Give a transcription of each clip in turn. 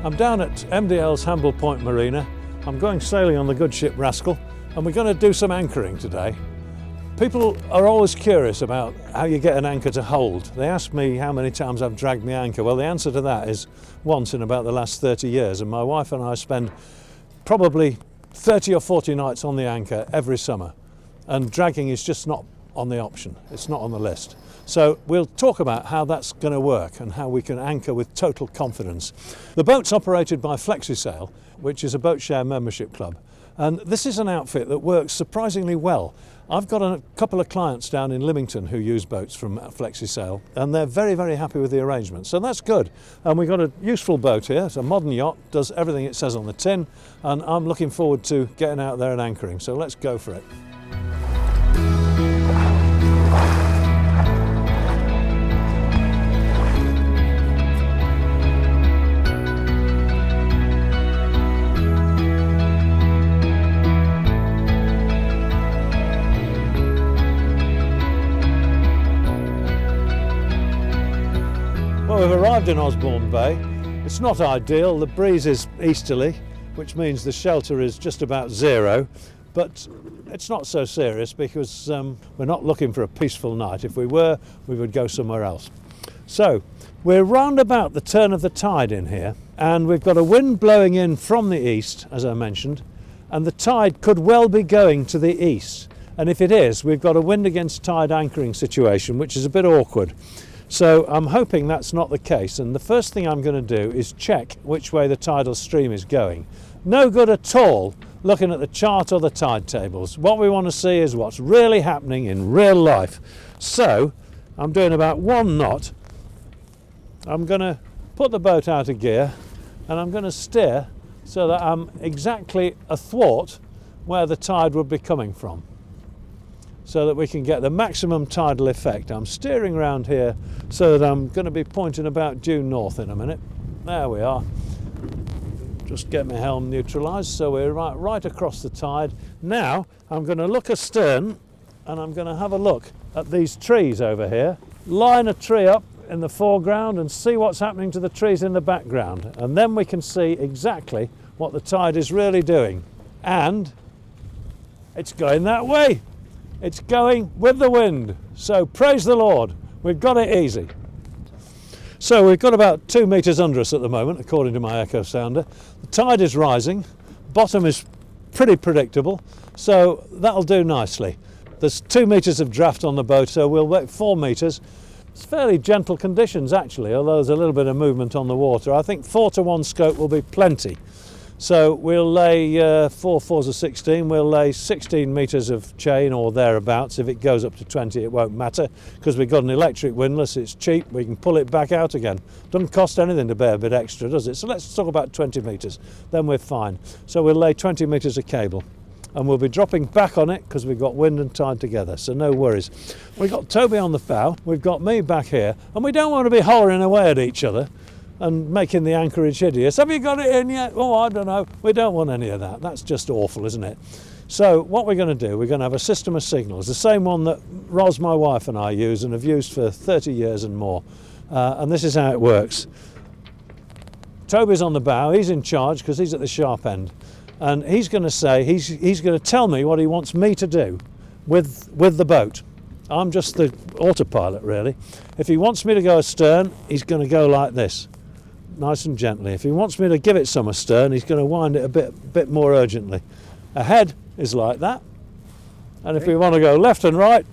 I'm down at MDL's Point Marina. I'm going sailing on the good ship Rascal, and we're going to do some anchoring today. People are always curious about how you get an anchor to hold. They ask me how many times I've dragged my anchor. Well, the answer to that is once in about the last 30 years, and my wife and I spend probably 30 or 40 nights on the anchor every summer, and dragging is just not on the option. It's not on the list. So we'll talk about how that's going to work and how we can anchor with total confidence. The boat's operated by FlexiSail, which is a boat share membership club. And this is an outfit that works surprisingly well. I've got a couple of clients down in Lymington who use boats from FlexiSail, and they're very, very happy with the arrangement. So that's good. And we've got a useful boat here. It's a modern yacht, does everything it says on the tin, and I'm looking forward to getting out there and anchoring. So let's go for it. Well, we've arrived in Osborne Bay. It's not ideal. The breeze is easterly, which means the shelter is just about zero, but it's not so serious because we're not looking for a peaceful night. If we were, we would go somewhere else. So we're round about the turn of the tide in here, and we've got a wind blowing in from the east, as I mentioned, and the tide could well be going to the east. And if it is, we've got a wind against tide anchoring situation, which is a bit awkward. So I'm hoping that's not the case, and the first thing I'm going to do is check which way the tidal stream is going. No good at all looking at the chart or the tide tables. What we want to see is what's really happening in real life. So I'm doing about 1 knot. I'm going to put the boat out of gear and I'm going to steer so that I'm exactly athwart where the tide would be coming from, so that we can get the maximum tidal effect. I'm steering around here so that I'm going to be pointing about due north in a minute. There we are. Just get my helm neutralised so we're right across the tide. Now I'm going to look astern and I'm going to have a look at these trees over here. Line a tree up in the foreground and see what's happening to the trees in the background, and then we can see exactly what the tide is really doing. And it's going that way. It's going with the wind, so praise the Lord, we've got it easy. So we've got about 2 metres under us at the moment, according to my echo sounder. The tide is rising, bottom is pretty predictable, so that'll do nicely. There's 2 metres of draft on the boat, so we'll wait 4 metres. It's fairly gentle conditions actually, although there's a little bit of movement on the water. I think 4-to-1 scope will be plenty. So we'll lay 4 fours of 16, we'll lay 16 metres of chain or thereabouts. If it goes up to 20 it won't matter because we've got an electric windlass, it's cheap, we can pull it back out again. Doesn't cost anything to bear a bit extra, does it? So let's talk about 20 metres, then we're fine. So we'll lay 20 metres of cable and we'll be dropping back on it because we've got wind and tide together, so no worries. We've got Toby on the bow, we've got me back here, and we don't want to be hollering away at each other and making the anchorage hideous. Have you got it in yet? Oh, I don't know. We don't want any of that. That's just awful, isn't it? So what we're going to do, we're going to have a system of signals, the same one that Ros, my wife, and I use and have used for 30 years and more. And this is how it works. Toby's on the bow, he's in charge because he's at the sharp end. And he's going to say, he's going to tell me what he wants me to do with the boat. I'm just the autopilot, really. If he wants me to go astern, he's going to go like this, nice and gently. If he wants me to give it some astern, he's going to wind it a bit more urgently. Ahead is like that, and if we want to go left and right,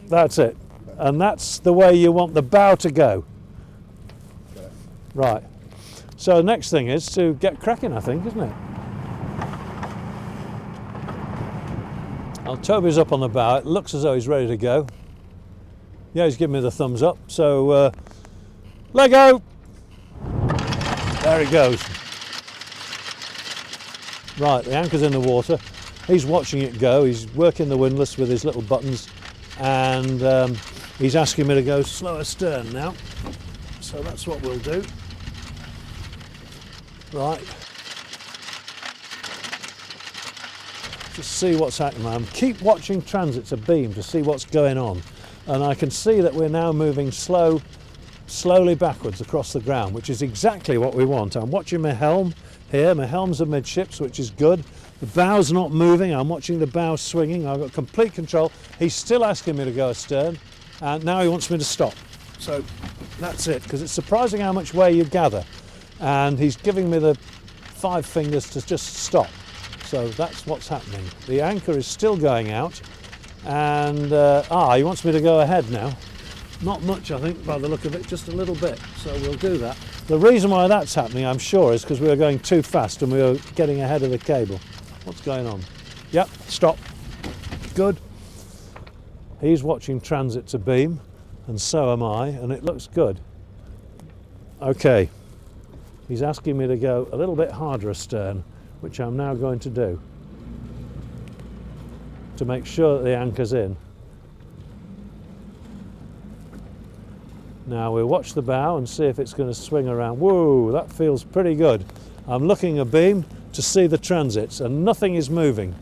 that's it. And that's the way you want the bow to go. Right. So the next thing is to get cracking, I think, isn't it? Well, Toby's up on the bow. It looks as though he's ready to go. Yeah, he's giving me the thumbs up. So, let go. There he goes. Right, the anchor's in the water. He's watching it go. He's working the windlass with his little buttons, and he's asking me to go slow astern now. So that's what we'll do. Right. Just see what's happening. Keep watching transits abeam to see what's going on. And I can see that we're now moving slow slowly backwards across the ground, which is exactly what we want. I'm watching my helm here, my helm's amidships, which is good. The bow's not moving, I'm watching the bow swinging, I've got complete control. He's still asking me to go astern, and now he wants me to stop. So that's it, because it's surprising how much way you gather. And he's giving me the 5 fingers to just stop. So that's what's happening. The anchor is still going out, and he wants me to go ahead now. Not much, I think, by the look of it, just a little bit, so we'll do that. The reason why that's happening, I'm sure, is because we were going too fast and we were getting ahead of the cable. What's going on? Yep, stop. Good. He's watching transit to beam, and so am I, and it looks good. Okay. He's asking me to go a little bit harder astern, which I'm now going to do, to make sure that the anchor's in. Now we'll watch the bow and see if it's going to swing around. Whoa, that feels pretty good. I'm looking abeam to see the transits and nothing is moving.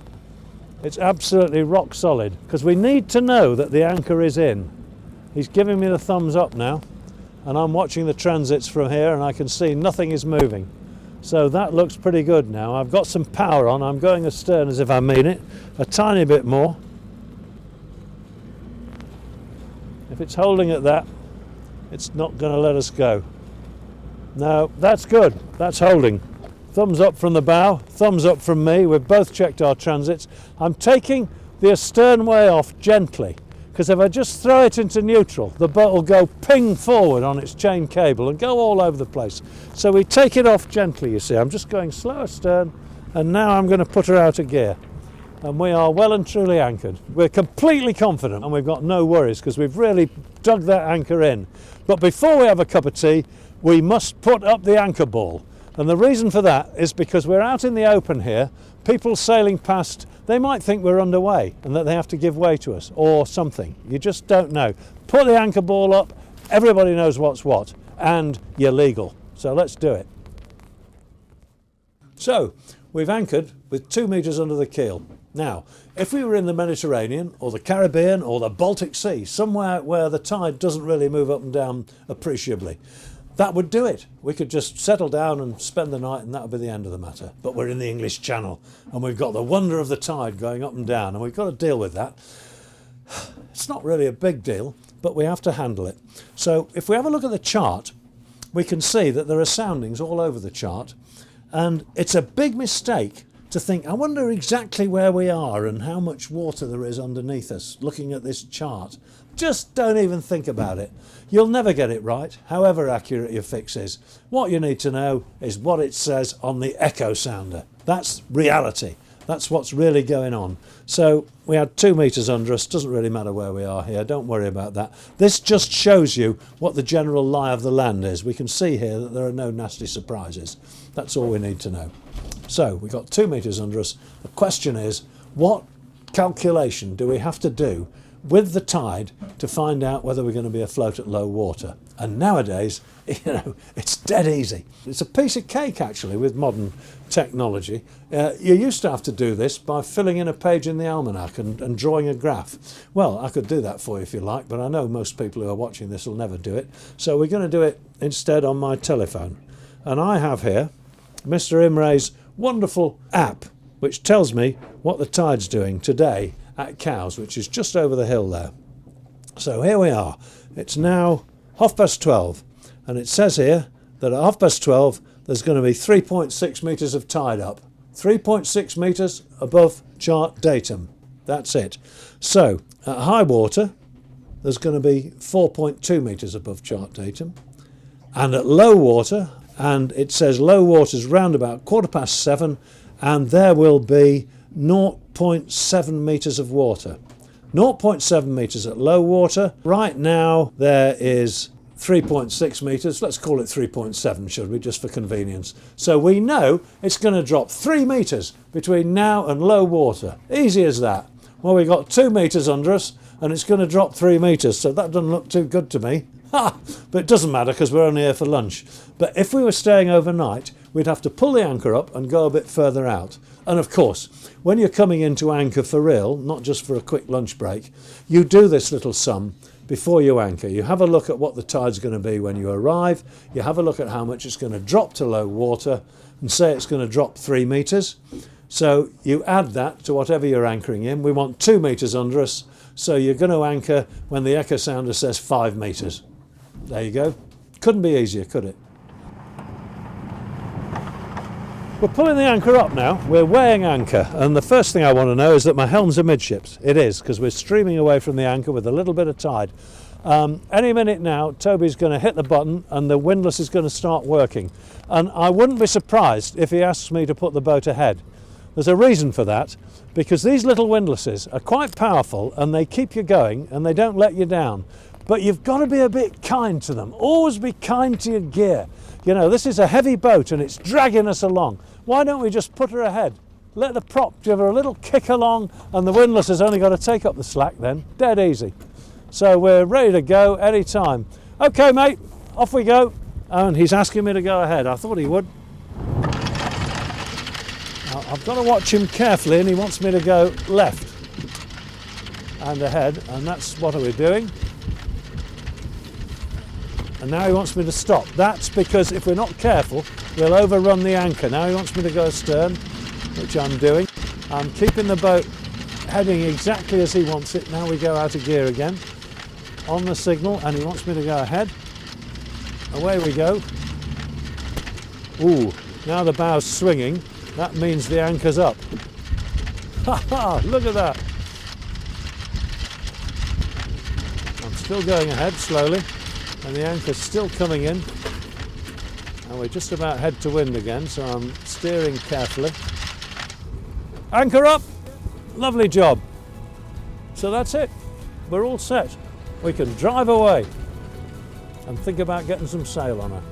It's absolutely rock solid, because we need to know that the anchor is in. He's giving me the thumbs up now, and I'm watching the transits from here and I can see nothing is moving. So that looks pretty good now. I've got some power on, I'm going astern as if I mean it, a tiny bit more. If it's holding at that, it's not going to let us go. No, that's good, that's holding. Thumbs up from the bow, thumbs up from me. We've both checked our transits. I'm taking the astern way off gently, because if I just throw it into neutral, the boat will go ping forward on its chain cable and go all over the place. So we take it off gently, you see. I'm just going slow astern, and now I'm going to put her out of gear. And we are well and truly anchored. We're completely confident, and we've got no worries, because we've really dug that anchor in. But before we have a cup of tea, we must put up the anchor ball. And the reason for that is because we're out in the open here, people sailing past, they might think we're underway and that they have to give way to us or something. You just don't know. Put the anchor ball up, everybody knows what's what, and you're legal. So let's do it. So we've anchored with 2 meters under the keel. Now, if we were in the Mediterranean or the Caribbean or the Baltic Sea, somewhere where the tide doesn't really move up and down appreciably, that would do it. We could just settle down and spend the night and that would be the end of the matter. But we're in the English Channel and we've got the wonder of the tide going up and down, and we've got to deal with that. It's not really a big deal, but we have to handle it. So if we have a look at the chart, we can see that there are soundings all over the chart, and it's a big mistake to think, I wonder exactly where we are and how much water there is underneath us looking at this chart. Just don't even think about it. You'll never get it right, however accurate your fix is. What you need to know is what it says on the echo sounder. That's reality. That's what's really going on. So we had 2 meters under us. Doesn't really matter where we are here. Don't worry about that. This just shows you what the general lie of the land is. We can see here that there are no nasty surprises. That's all we need to know. So we've got 2 meters under us. The question is, what calculation do we have to do with the tide to find out whether we're going to be afloat at low water? And nowadays, it's dead easy. It's a piece of cake actually with modern technology. You used to have to do this by filling in a page in the almanac and drawing a graph. Well, I could do that for you if you like, but I know most people who are watching this will never do it. So we're going to do it instead on my telephone. And I have here Mr. Imre's wonderful app, which tells me what the tide's doing today at Cowes, which is just over the hill there. So here we are. It's now 12:30, and it says here that at 12:30 there's going to be 3.6 metres of tide up. 3.6 metres above chart datum. That's it. So at high water there's going to be 4.2 metres above chart datum, and at low water, and it says low water's round about 7:15, and there will be 0.7 metres of water. 0.7 metres at low water. Right now there is 3.6 metres. Let's call it 3.7, should we, just for convenience. So we know it's going to drop 3 metres between now and low water. Easy as that. Well, we've got 2 metres under us and it's going to drop 3 metres, so that doesn't look too good to me. Ha! But it doesn't matter because we're only here for lunch. But if we were staying overnight, we'd have to pull the anchor up and go a bit further out. And of course, when you're coming into anchor for real, not just for a quick lunch break, you do this little sum before you anchor. You have a look at what the tide's going to be when you arrive. You have a look at how much it's going to drop to low water, and say it's going to drop 3 metres. So you add that to whatever you're anchoring in. We want 2 metres under us, so you're going to anchor when the echo sounder says 5 metres. There you go. Couldn't be easier, could it? We're pulling the anchor up now. We're weighing anchor, and the first thing I want to know is that my helm's amidships. It is, because we're streaming away from the anchor with a little bit of tide. Any minute now, Toby's going to hit the button and the windlass is going to start working. And I wouldn't be surprised if he asks me to put the boat ahead. There's a reason for that, because these little windlasses are quite powerful and they keep you going and they don't let you down. But you've got to be a bit kind to them. Always be kind to your gear. You know, this is a heavy boat and it's dragging us along. Why don't we just put her ahead? Let the prop give her a little kick along, and the windlass has only got to take up the slack then. Dead easy. So we're ready to go any time. Okay, mate, off we go. And he's asking me to go ahead. I thought he would. Now, I've got to watch him carefully, and he wants me to go left and ahead, and that's what we're doing. And now he wants me to stop. That's because if we're not careful, we'll overrun the anchor. Now he wants me to go astern, which I'm doing. I'm keeping the boat heading exactly as he wants it. Now we go out of gear again on the signal, and he wants me to go ahead. Away we go. Ooh, now the bow's swinging. That means the anchor's up. Ha ha, look at that. I'm still going ahead slowly, and the anchor's still coming in. And we're just about head to wind again, so I'm steering carefully. Anchor up! Lovely job. So that's it. We're all set. We can drive away and think about getting some sail on her.